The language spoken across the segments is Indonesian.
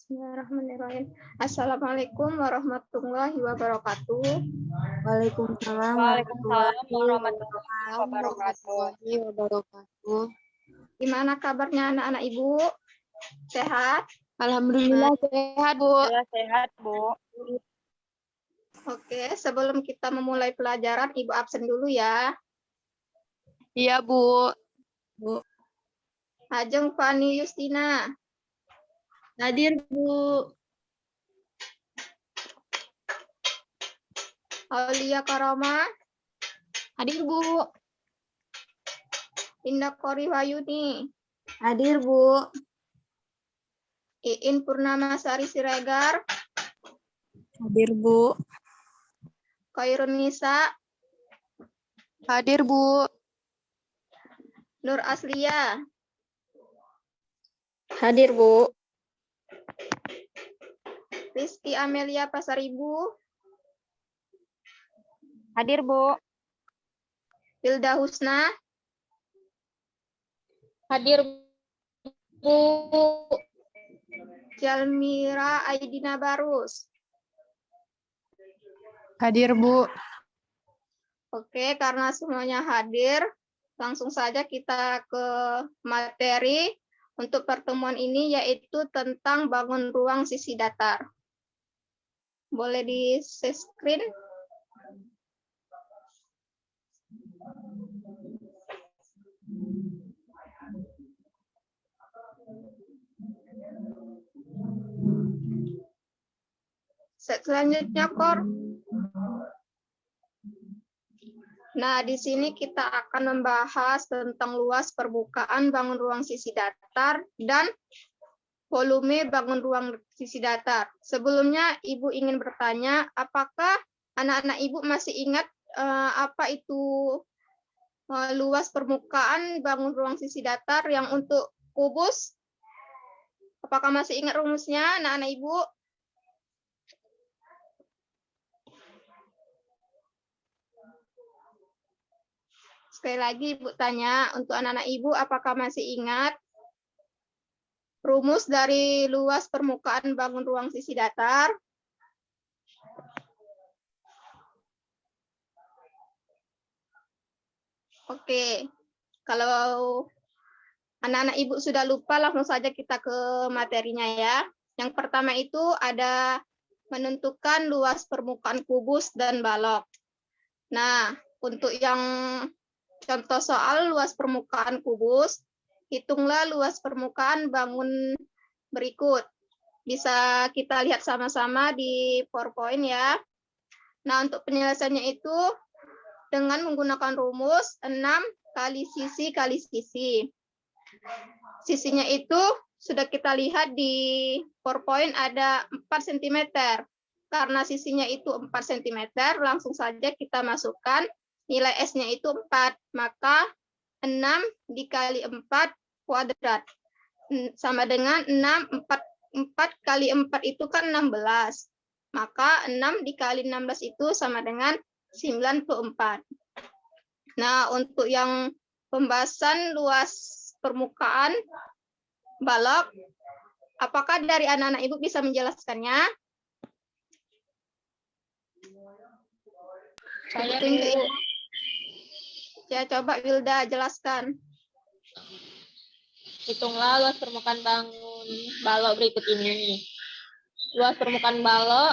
Bismillahirrahmanirrahim. Assalamualaikum warahmatullahi wabarakatuh. Waalaikumsalam Waalaikumsalam warahmatullahi warahmatullahi wabarakatuh. Gimana kabarnya anak-anak Ibu? Sehat? Alhamdulillah sehat, Bu. Alhamdulillah sehat, Bu. Oke, sebelum kita memulai pelajaran, Ibu absen dulu ya. Iya, Bu. Ajeng Fani Yustina. Hadir, Bu. Aulia Karama. Hadir, Bu. Indah Kori Wayuni. Hadir, Bu. Iin Purnamasari Siregar. Hadir, Bu. Khairun Nisa. Hadir, Bu. Nur Aslia. Hadir, Bu. Rizky Amelia Pasaribu. Hadir, Bu. Hilda Husna. Hadir, Bu. Jalmira Aidina Barus. Hadir, Bu. Oke, karena semuanya hadir, langsung saja kita ke materi untuk pertemuan ini, yaitu tentang bangun ruang sisi datar. Boleh di-share screen? Selanjutnya, Kor. Nah, di sini kita akan membahas tentang luas permukaan bangun ruang sisi datar dan volume bangun ruang sisi datar. Sebelumnya, Ibu ingin bertanya, apakah anak-anak Ibu masih ingat apa itu luas permukaan bangun ruang sisi datar yang untuk kubus? Apakah masih ingat rumusnya, anak-anak Ibu? Sekali lagi Ibu tanya, untuk anak-anak Ibu apakah masih ingat rumus dari luas permukaan bangun ruang sisi datar? Oke, kalau anak-anak Ibu sudah lupa, langsung saja kita ke materinya ya. Yang pertama itu ada menentukan luas permukaan kubus dan balok. Nah, untuk yang contoh soal luas permukaan kubus, hitunglah luas permukaan bangun berikut. Bisa kita lihat sama-sama di PowerPoint ya. Nah, untuk penyelesaiannya itu dengan menggunakan rumus 6 kali sisi kali sisi. Sisinya itu sudah kita lihat di PowerPoint ada 4 cm. Karena sisinya itu 4 cm, langsung saja kita masukkan nilai S-nya itu 4, maka 6 dikali 4 kuadrat. Sama dengan 4 kali 4 itu kan 16. Maka 6 dikali 16 itu sama dengan 94. Nah, untuk yang pembahasan luas permukaan balok, apakah dari anak-anak Ibu bisa menjelaskannya? Saya tunjuk. Ya, coba Wilda jelaskan. hitunglah luas permukaan bangun balok berikut ini. Luas permukaan balok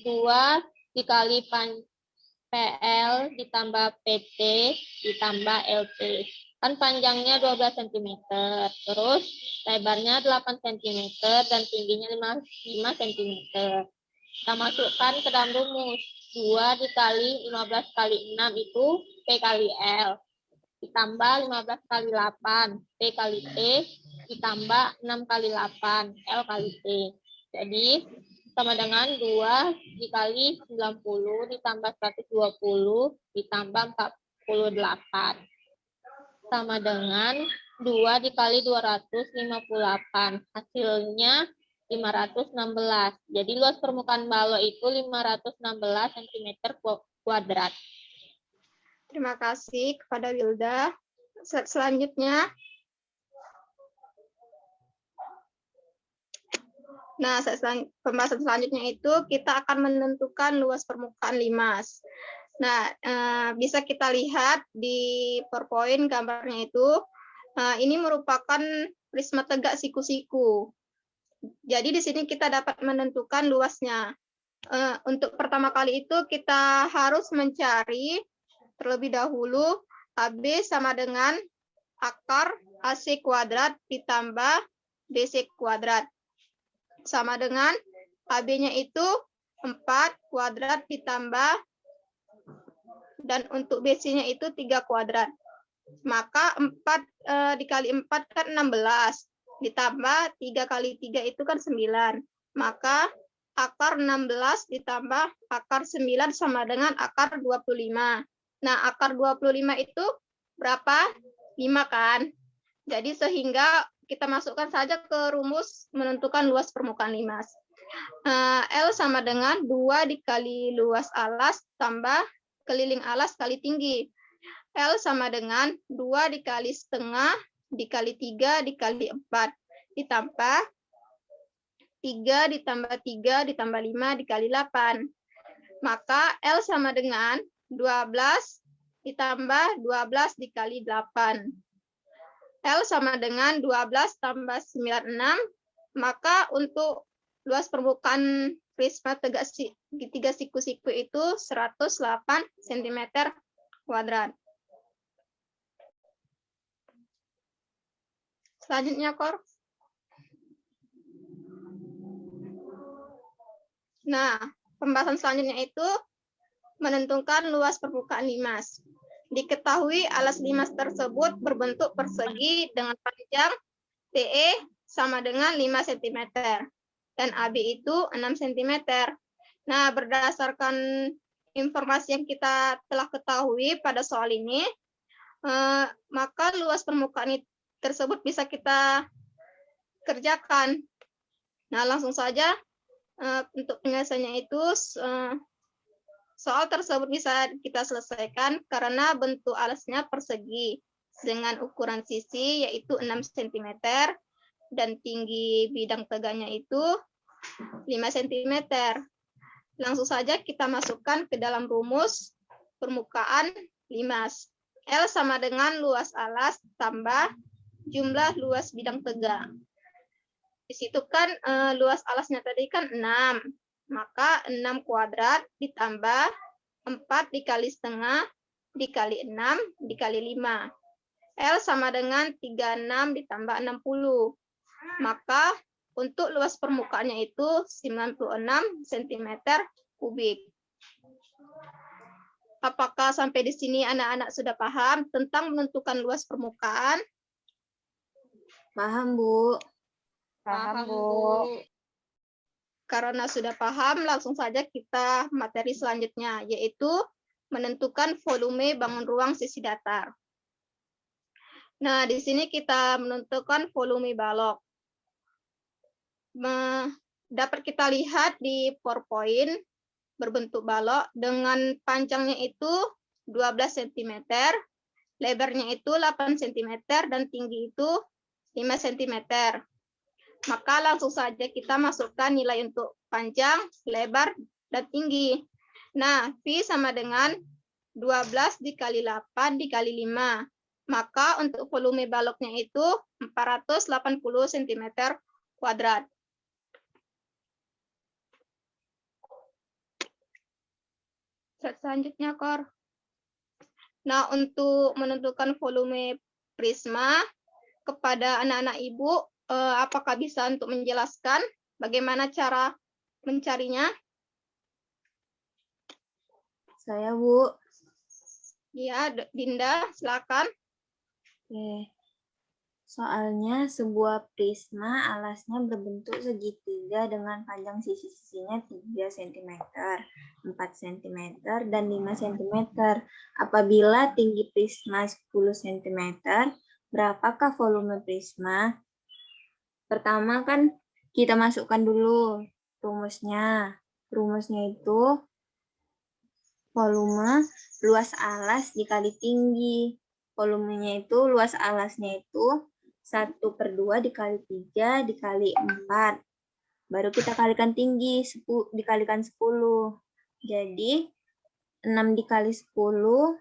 2 dikali PL ditambah PT ditambah LT. Kan panjangnya 12 cm. Terus lebarnya 8 cm dan tingginya 5 cm. Kita masukkan ke dalam rumus. 2 dikali 15 kali 6 itu P kali L. Ditambah 15 kali 8, P kali T. Ditambah 6 kali 8, L kali T. Jadi sama dengan 2 dikali 90 ditambah 120 ditambah 48. Sama dengan 2 dikali 258. Hasilnya 516. Jadi luas permukaan balok itu 516 cm kuadrat. Terima kasih kepada Wilda. Selanjutnya, Nah, pembahasan selanjutnya itu kita akan menentukan luas permukaan limas. Nah, bisa kita lihat di PowerPoint gambarnya itu, ini merupakan prisma tegak siku-siku. Jadi di sini kita dapat menentukan luasnya. Untuk pertama kali itu kita harus mencari terlebih dahulu AB sama dengan akar AC kuadrat ditambah BC kuadrat. Sama dengan AB-nya itu 4 kuadrat ditambah, dan untuk BC-nya itu 3 kuadrat. Maka 4 dikali 4 kan 16, ditambah 3 kali 3 itu kan 9. Maka akar 16 ditambah akar 9 sama dengan akar 25. Nah, akar 25 itu berapa? 5 kan? Jadi sehingga kita masukkan saja ke rumus menentukan luas permukaan limas. L sama dengan 2 dikali luas alas tambah keliling alas kali tinggi. L sama dengan 2 dikali setengah dikali 3 dikali 4 ditambah 3 ditambah 3 ditambah 5 dikali 8. Maka L sama dengan 12 ditambah 12 dikali 8. L sama dengan 12 tambah 96, maka untuk luas permukaan prisma tegak segitiga siku-siku itu 108 cm kuadrat. Selanjutnya, Kor. Nah, pembahasan selanjutnya itu menentukan luas permukaan limas. Diketahui alas limas tersebut berbentuk persegi dengan panjang TE sama dengan 5 cm dan AB itu 6 cm. Nah, berdasarkan informasi yang kita telah ketahui pada soal ini, maka luas permukaan tersebut bisa kita kerjakan. Nah, langsung saja untuk penyelesaiannya itu soal tersebut bisa kita selesaikan karena bentuk alasnya persegi dengan ukuran sisi yaitu 6 cm dan tinggi bidang tegaknya itu 5 cm. Langsung saja kita masukkan ke dalam rumus permukaan limas. L sama dengan luas alas tambah jumlah luas bidang tegak. Di situ kan luas alasnya tadi kan 6. Maka 6 kuadrat ditambah 4 dikali setengah dikali 6 dikali 5. L sama dengan 36 ditambah 60. Maka untuk luas permukaannya itu 96 cm kubik. Apakah sampai di sini anak-anak sudah paham tentang menentukan luas permukaan? Paham, Bu. Paham, Bu. Karena sudah paham, langsung saja kita materi selanjutnya, yaitu menentukan volume bangun ruang sisi datar. Nah, di sini kita menentukan volume balok. Dapat kita lihat di PowerPoint berbentuk balok dengan panjangnya itu 12 cm, lebarnya itu 8 cm, dan tinggi itu 5 cm. Maka langsung saja kita masukkan nilai untuk panjang, lebar, dan tinggi. Nah, V sama dengan 12 dikali 8 dikali 5. Maka untuk volume baloknya itu 480 cm kuadrat. Selanjutnya, Kor. Nah, untuk menentukan volume prisma kepada anak-anak Ibu, apakah bisa untuk menjelaskan bagaimana cara mencarinya? Saya, Bu. Ya, Dinda, silakan. Oke. Soalnya sebuah prisma alasnya berbentuk segitiga dengan panjang sisi-sisinya 3 cm, 4 cm, dan 5 cm. Apabila tinggi prisma 10 cm, berapakah volume prisma? Pertama kan kita masukkan dulu rumusnya. Rumusnya itu volume luas alas dikali tinggi. Volumenya itu luas alasnya itu 1/2 dikali 3 dikali 4. Baru kita kalikan tinggi, dikalikan 10. Jadi 6 dikali 10,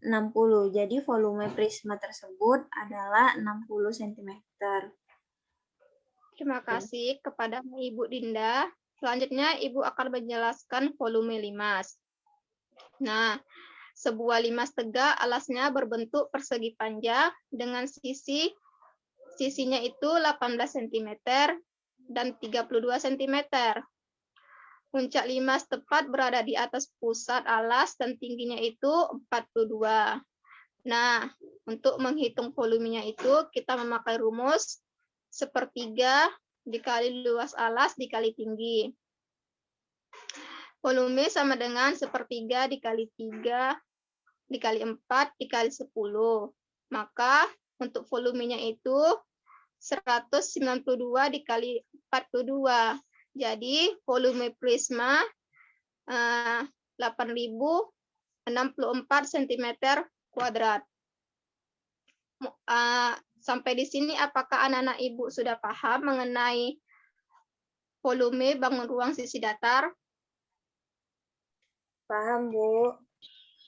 60. Jadi volume prisma tersebut adalah 60 cm. Terima kasih kepada Ibu Dinda. Selanjutnya Ibu akan menjelaskan volume limas. Nah, sebuah limas tegak alasnya berbentuk persegi panjang dengan sisinya itu 18 cm dan 32 cm. Puncak limas tepat berada di atas pusat alas dan tingginya itu 42. Nah, untuk menghitung volumenya itu kita memakai rumus sepertiga dikali luas alas dikali tinggi. Volume sama dengan sepertiga dikali 3 dikali 4 dikali 10. Maka untuk volumenya itu 192 dikali 42. Jadi volume prisma 8.064 cm kuadrat. Sampai di sini apakah anak-anak Ibu sudah paham mengenai volume bangun ruang sisi datar? Paham, Bu?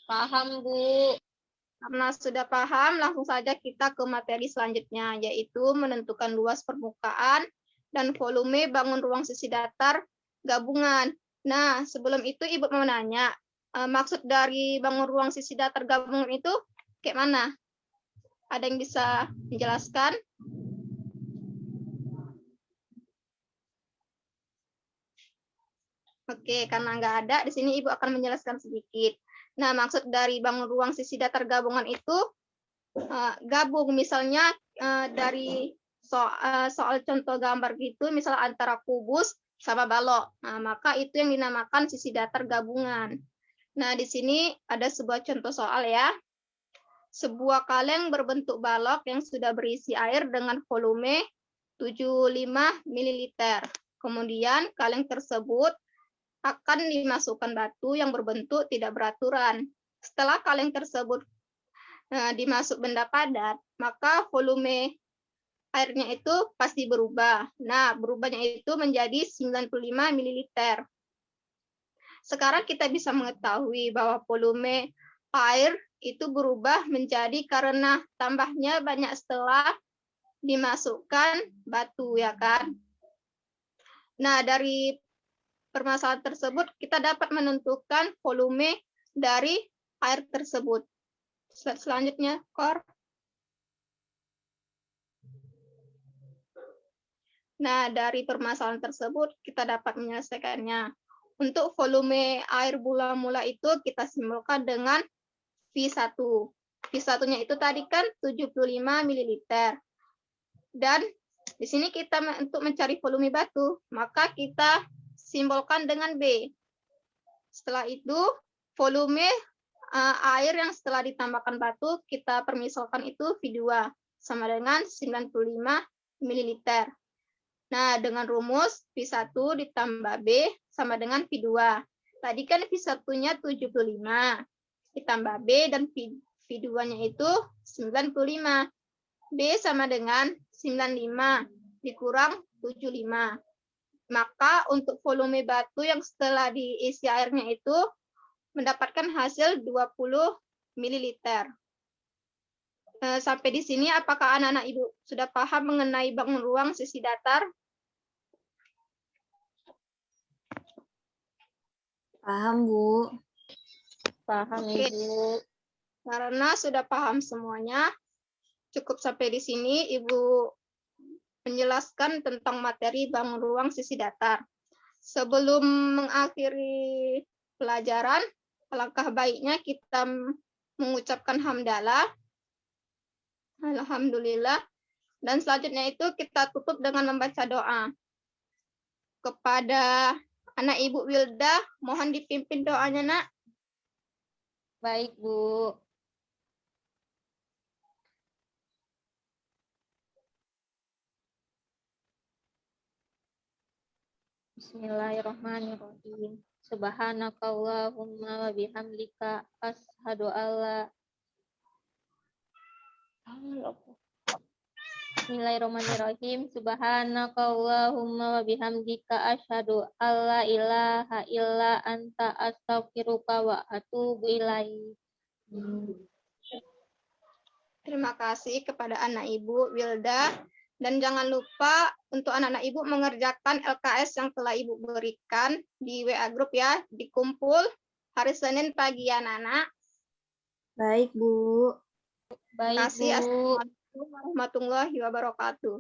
Paham, Bu. Karena sudah paham, langsung saja kita ke materi selanjutnya, yaitu menentukan luas permukaan dan volume bangun ruang sisi datar gabungan. Nah, sebelum itu Ibu mau nanya, maksud dari bangun ruang sisi datar gabungan itu kayak mana? Ada yang bisa menjelaskan? Oke, karena nggak ada, di sini Ibu akan menjelaskan sedikit. Nah, maksud dari bangun ruang sisi datar gabungan itu gabung, misalnya dari soal contoh gambar gitu, misal antara kubus sama balok. Nah, maka itu yang dinamakan sisi datar gabungan. Nah, di sini ada sebuah contoh soal ya. Sebuah kaleng berbentuk balok yang sudah berisi air dengan volume 75 ml. Kemudian kaleng tersebut akan dimasukkan batu yang berbentuk tidak beraturan. Setelah kaleng tersebut dimasuk benda padat, maka volume airnya itu pasti berubah. Nah, berubahnya itu menjadi 95 ml. Sekarang kita bisa mengetahui bahwa volume air itu berubah menjadi karena tambahnya banyak setelah dimasukkan batu, ya kan? Nah, dari permasalahan tersebut kita dapat menentukan volume dari air tersebut. Selanjutnya, Kor. Nah, dari permasalahan tersebut kita dapat menyelesaikannya. Untuk volume air mula-mula itu kita simbolkan dengan V1. V1-nya itu tadi kan 75 ml. Dan di sini kita untuk mencari volume batu, maka kita simbolkan dengan B. Setelah itu, volume air yang setelah ditambahkan batu, kita permisalkan itu V2, sama dengan 95 ml. Nah, dengan rumus V1 ditambah B sama dengan V2. Tadi kan V1-nya 75, ditambah B dan V2-nya itu 95. B sama dengan 95 dikurang 75. Maka untuk volume batu yang setelah diisi airnya itu mendapatkan hasil 20 ml. Sampai di sini apakah anak-anak Ibu sudah paham mengenai bangun ruang sisi datar? Paham, Bu. Paham, Oke. Ibu. Karena sudah paham semuanya, cukup sampai di sini Ibu menjelaskan tentang materi bangun ruang sisi datar. Sebelum mengakhiri pelajaran, alangkah baiknya kita mengucapkan hamdalah, alhamdulillah, dan selanjutnya itu kita tutup dengan membaca doa. Kepada anak Ibu Wilda, mohon dipimpin doanya, Nak. Baik, Bu. Bismillahirrahmanirrahim. Subhanakallahumma wa bihamdika asyhadu alla Bismillahirrahmanirrahim. Subhanakallahumma wa bihamdika asyhadu alla ilaha illa anta astaghfiruka wa atubu ilaik. Terima kasih kepada anak Ibu Wilda. Dan jangan lupa untuk anak-anak Ibu mengerjakan LKS yang telah Ibu berikan di WA Group ya. Dikumpul hari Senin pagi ya anak-anak. Baik, Bu. Terima Baik, kasih. Bu. Assalamualaikum warahmatullahi wabarakatuh.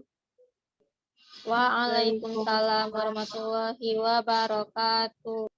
Waalaikumsalam warahmatullahi wabarakatuh.